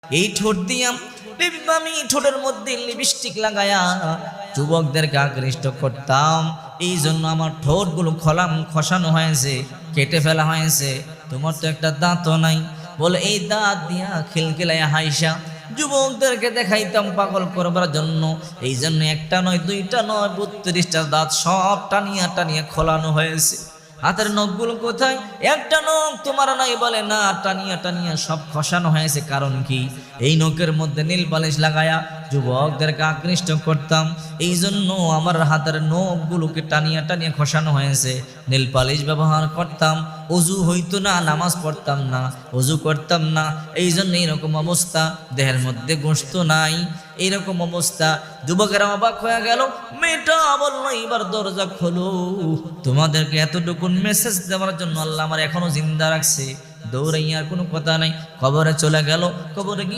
এই ঠোঁট দিয়া আমি ঠোঁটের মধ্যে লিপস্টিক লাগায়া যুবকদেরকে আকৃষ্ট করতাম। এই জন্য আমার ঠোঁটগুলো খসানো হয়েছে, কেটে ফেলা হয়েছে। তোমার তো একটা দাঁতও নাই, বলে এই দাঁত দিয়া খিলখিলাইয়া হাইসা যুবকদেরকে দেখাইতাম পাগল করবার জন্য। এই জন্য একটা নয়, দুইটা নয়, 32টা দাঁত সব টানিয়া টানিয়া খোলানো হয়েছে। হাতের নখগুলো কোথায়? একটা নখ তোমার নাই, বলে না, টানিয়া টানিয়া সব খসানো হয়েছে। কারণ কি? এই নখের মধ্যে নীল পালিশ লাগায়া যুবকদেরকে আকৃষ্ট করতাম। এই জন্য আমার হাতের নখগুলোকে টানিয়া টানিয়া খসানো হয়েছে, নীল পালিশ ব্যবহার করতাম। অজু হইতো না, নামাজ পড়তাম না, অজু করতাম না। এই জন্য এইরকম অবস্থা, দেহের মধ্যে গোশত নাই, এইরকম অবস্থা। যুবকেরা অবাক হয়ে গেল। মেয়েটা বললো, এবার দরজা খোলো, তোমাদেরকে এতটুকু মেসেজ দেওয়ার জন্য আল্লাহ আমার এখনো জিন্দা রাখছে। দৌড়াইয়ার কোনো কথা নাই। কবরে চলে গেল। কবরে